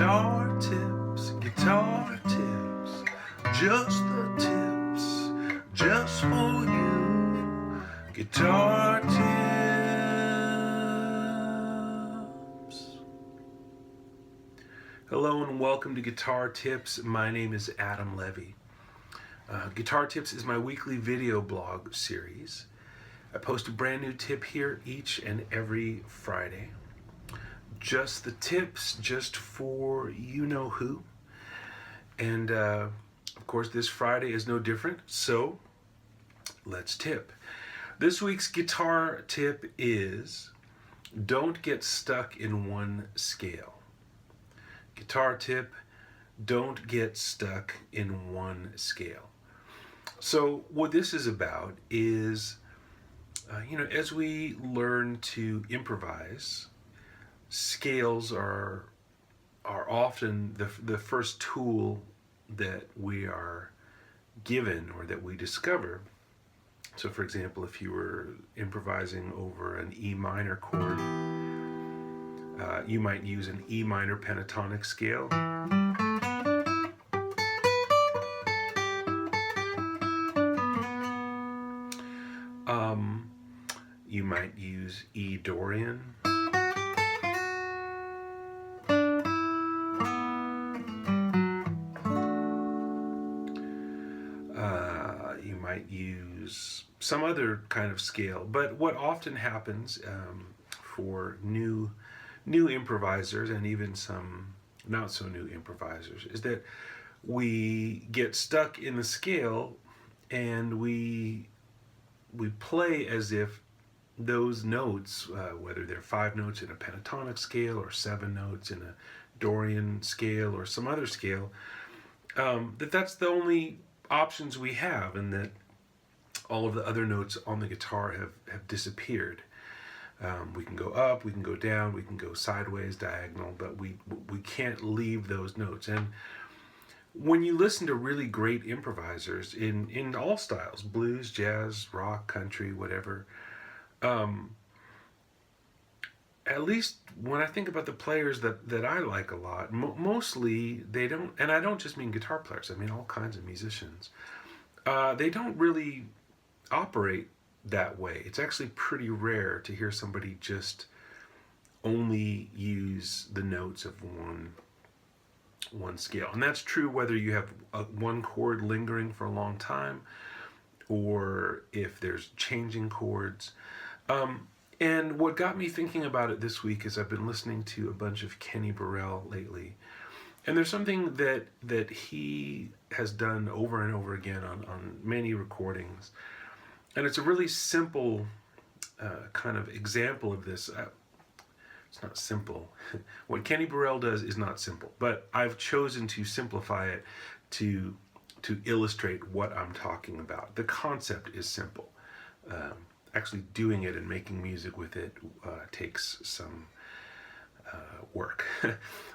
guitar tips, just the tips, just for you, guitar tips. Hello and welcome to Guitar Tips. My name is Adam Levy. Guitar Tips is my weekly video blog series. I post a brand new tip here each and every Friday. Just the tips, just for you know who. And of course this Friday is no different, so let's tip. This week's guitar tip is don't get stuck in one scale. Guitar tip, don't get stuck in one scale. So what this is about is, as we learn to improvise, scales are often the first tool that we are given or that we discover. So for example, if you were improvising over an E minor chord, you might use an E minor pentatonic scale. You might use E Dorian. You might use some other kind of scale. But what often happens for new improvisers and even some not so new improvisers is that we get stuck in the scale and we play as if those notes, whether they're 5 notes in a pentatonic scale or 7 notes in a Dorian scale or some other scale, that's the only options we have, and that all of the other notes on the guitar have disappeared. We can go up, we can go down, we can go sideways, diagonal, but we can't leave those notes. And when you listen to really great improvisers in all styles, blues, jazz, rock, country, whatever, at least when I think about the players that I like a lot, mostly they don't, and I don't just mean guitar players, I mean all kinds of musicians, they don't really operate that way. It's actually pretty rare to hear somebody just only use the notes of one scale. And that's true whether you have one chord lingering for a long time or if there's changing chords. And what got me thinking about it this week is I've been listening to a bunch of Kenny Burrell lately. And there's something that he has done over and over again on many recordings. And it's a really simple kind of example of this. It's not simple. What Kenny Burrell does is not simple, but I've chosen to simplify it to illustrate what I'm talking about. The concept is simple. Actually doing it and making music with it takes some work.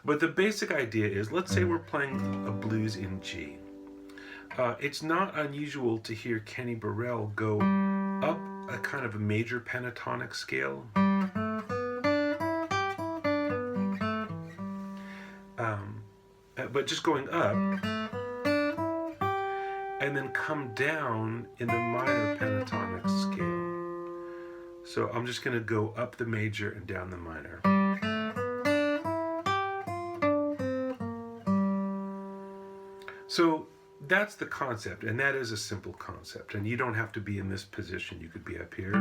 But the basic idea is, let's say we're playing a blues in G. It's not unusual to hear Kenny Burrell go up a kind of a major pentatonic scale. But just going up and then come down in the minor pentatonic scale. So I'm just going to go up the major and down the minor. So that's the concept, and that is a simple concept. And you don't have to be in this position. You could be up here.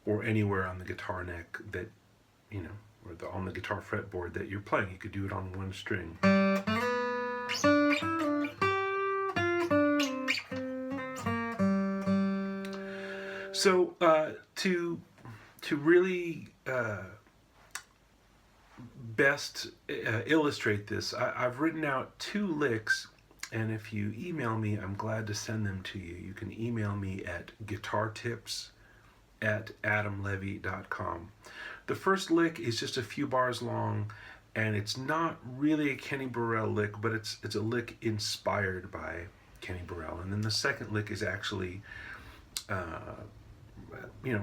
Or anywhere on the guitar neck that, or on the guitar fretboard that you're playing. You could do it on one string. So to really best illustrate this, I've written out 2 licks, and if you email me, I'm glad to send them to you. You can email me at guitartips@adamlevy.com. The first lick is just a few bars long, and it's not really a Kenny Burrell lick, but it's a lick inspired by Kenny Burrell. And then the second lick is actually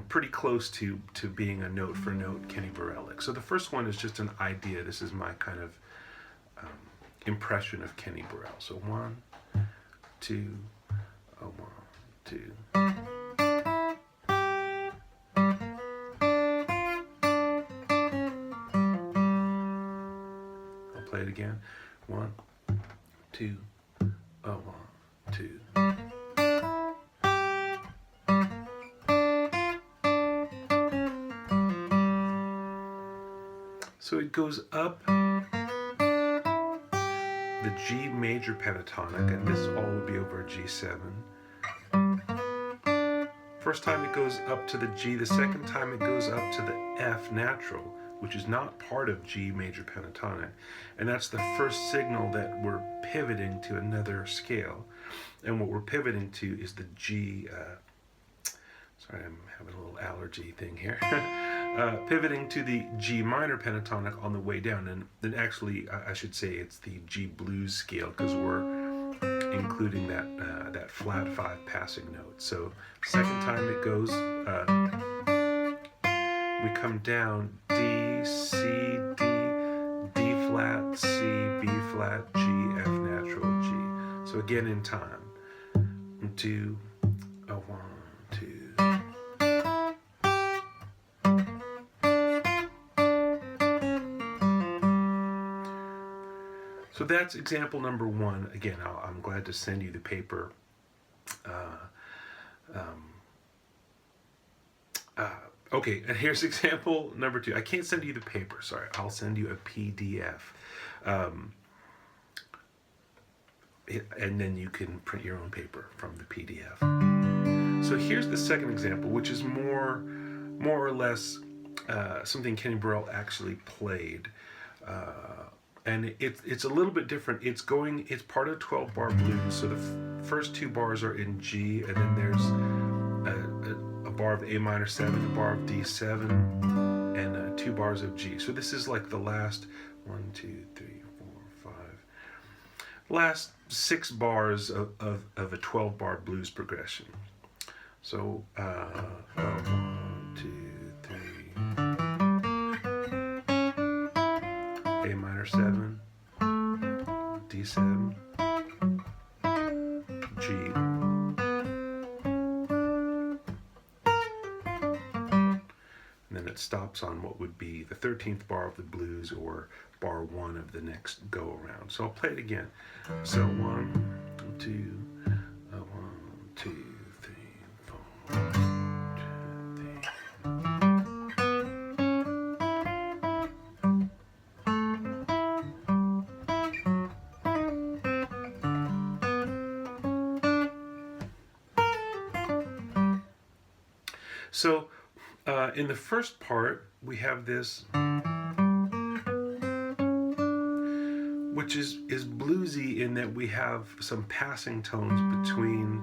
pretty close to being a note for note Kenny Burrell-ic. So the first one is just an idea. This is my kind of impression of Kenny Burrell. So 1, 2, 1, 2. I'll play it again. 1, 2, 1, 2. So it goes up the G major pentatonic, and this all would be over a G7. First time it goes up to the G, the second time it goes up to the F natural, which is not part of G major pentatonic. And that's the first signal that we're pivoting to another scale. And what we're pivoting to is the G, sorry, I'm having a little allergy thing here. Pivoting to the G minor pentatonic on the way down. And then actually, I should say it's the G blues scale, because we're including that flat 5 passing note. So second time it goes, we come down D, C, D, D flat, C, B flat, G, F natural, G. So again in time. 2, 1, 2. So that's example number 1. Again, I'm glad to send you the paper. Okay, and here's example number 2. I can't send you the paper, sorry. I'll send you a PDF. And then you can print your own paper from the PDF. So here's the second example, which is more or less something Kenny Burrell actually played. And it's a little bit different. It's part of 12-bar blues. So the first 2 bars are in G, and then there's a bar of A minor 7, a bar of D7, and 2 bars of G. So this is like the last 1, 2, 3, 4, 5, last 6 bars of a 12-bar blues progression. So 1, 2, 3. A minor 7, D7, G, and then it stops on what would be the 13th bar of the blues, or bar 1 of the next go around. So I'll play it again. So 1, 2, 1, 2, 3, 4, 2, 3. So in the first part, we have this, which is bluesy in that we have some passing tones between,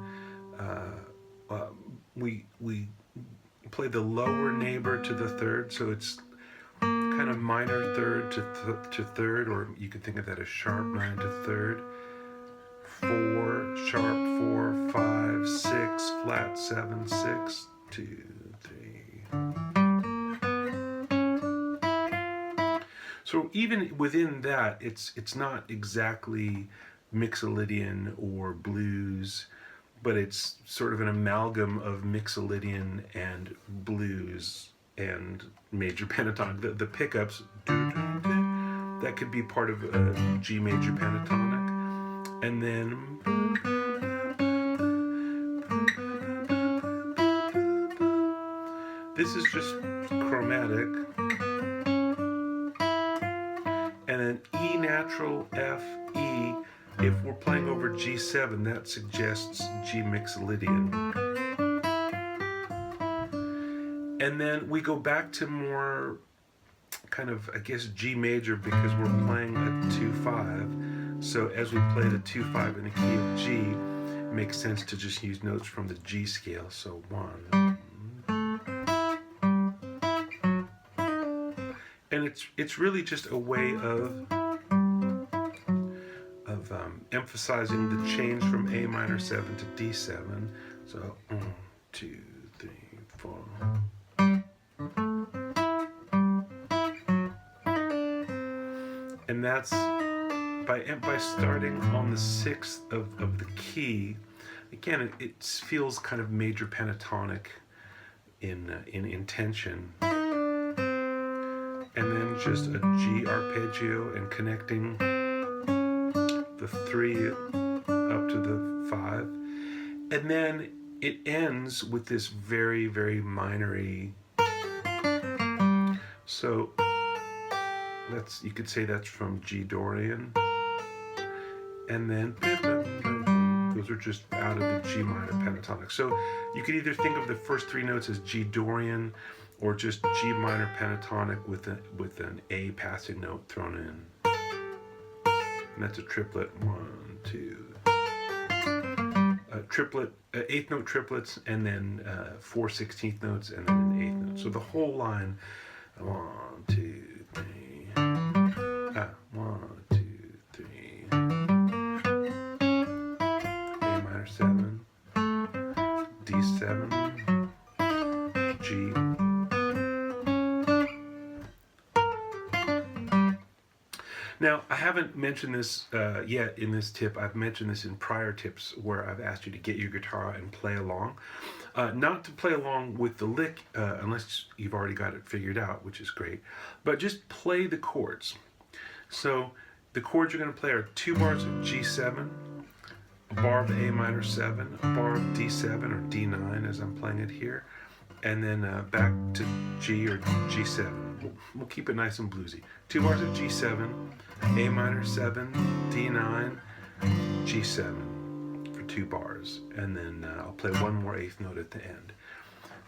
we play the lower neighbor to the third, so it's kind of minor third to third, or you could think of that as sharp 9 to third, 4, sharp 4, 5, 6, flat 7, 6, 2, 3. So even within that, it's not exactly Mixolydian or blues, but it's sort of an amalgam of Mixolydian and blues and major pentatonic. The pickups, that could be part of a G major pentatonic, and then this is just chromatic, and then E natural, F, E. If we're playing over G7, that suggests G Mixolydian. And then we go back to more kind of, I guess, G major, because we're playing a 2-5. So as we play the 2-5 in the key of G, it makes sense to just use notes from the G scale. So 1. And it's really just a way of emphasizing the change from A minor 7 to D7. So 2, 3, 4. And that's by starting on the 6th of the key. Again, it feels kind of major pentatonic in intention, and then just a G arpeggio and connecting the 3 up to the 5, and then it ends with this very, very minory. So you could say that's from G Dorian, and then those are just out of the G minor pentatonic. So you could either think of the first 3 notes as G Dorian, or just G minor pentatonic with an A passing note thrown in. And that's a triplet. 1, 2. Triplet, 8th note triplets, and then 4 16th notes, and then an 8th note. So the whole line. 1, 2, 3. 1, 2, 3. A minor 7, D7, G. Now, I haven't mentioned this yet in this tip. I've mentioned this in prior tips where I've asked you to get your guitar and play along. Not to play along with the lick unless you've already got it figured out, which is great, but just play the chords. So the chords you're going to play are 2 bars of G7, a bar of A minor 7, a bar of D7 or D9 as I'm playing it here, and then back to G or G7. We'll keep it nice and bluesy. 2 bars of G7, A minor 7, D9, G7 for 2 bars, and then I'll play one more 8th note at the end.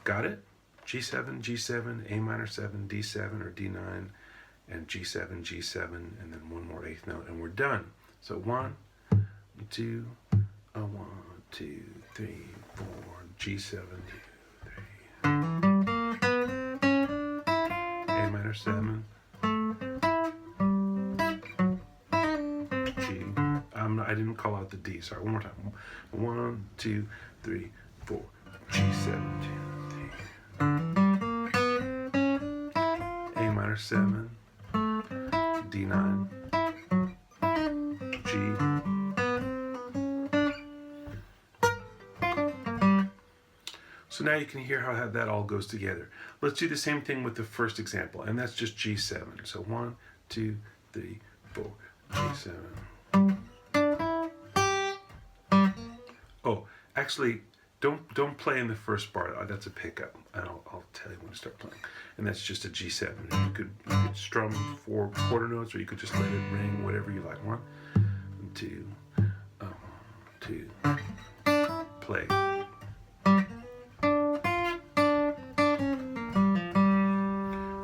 Got it? G7, G7, A minor 7, D7 or D9, and G7, G7, and then one more 8th note, and we're done. So 1, 2, 1, 2, 3, 4, G7, 2, 3. A minor 7, G. I didn't call out the D. Sorry, one more time. 1, 2, 3, 4, G7, 2, 3. A minor 7, D9, G. So now you can hear how that all goes together. Let's do the same thing with the first example, and that's just G7. So 1, 2, 3, 4, G7. Oh, actually, don't play in the first bar. That's a pickup, and I'll tell you when to start playing. And that's just a G7. You could strum 4 quarter notes, or you could just let it ring, whatever you like. 1, 2, 2, play.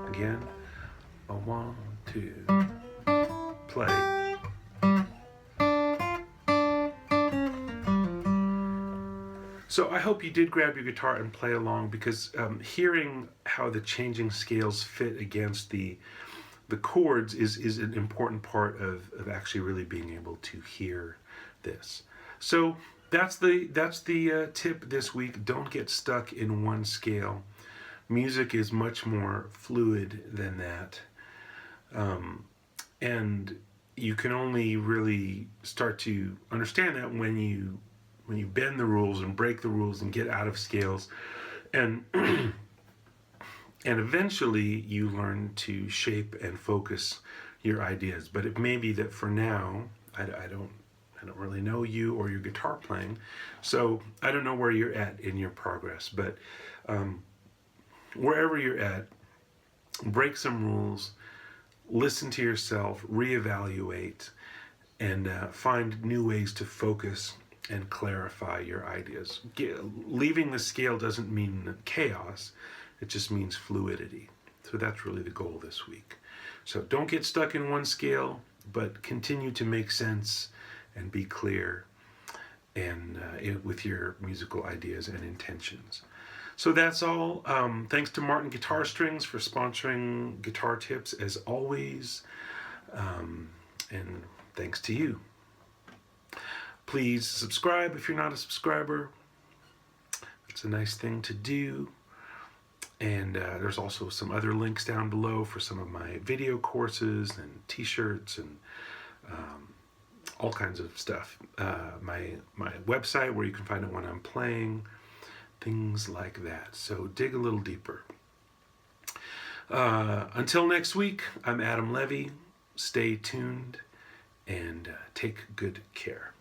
Again, 1, 2, play. So I hope you did grab your guitar and play along, because hearing how the changing scales fit against the chords is an important part of actually really being able to hear this. So that's the tip this week. Don't get stuck in one scale. Music is much more fluid than that, and you can only really start to understand that when you bend the rules and break the rules and get out of scales, and and eventually you learn to shape and focus your ideas. But it may be that for now, I don't really know you or your guitar playing, so I don't know where you're at in your progress. But wherever you're at, break some rules, listen to yourself, reevaluate, and find new ways to focus and clarify your ideas. Leaving the scale doesn't mean chaos, it just means fluidity. So that's really the goal this week. So don't get stuck in one scale, but continue to make sense and be clear and with your musical ideas and intentions. So that's all. Thanks to Martin Guitar Strings for sponsoring Guitar Tips as always. And thanks to you. Please subscribe if you're not a subscriber. It's a nice thing to do. And there's also some other links down below for some of my video courses and t-shirts and all kinds of stuff. My website where you can find out when I'm playing, things like that. So dig a little deeper. Until next week, I'm Adam Levy. Stay tuned and take good care.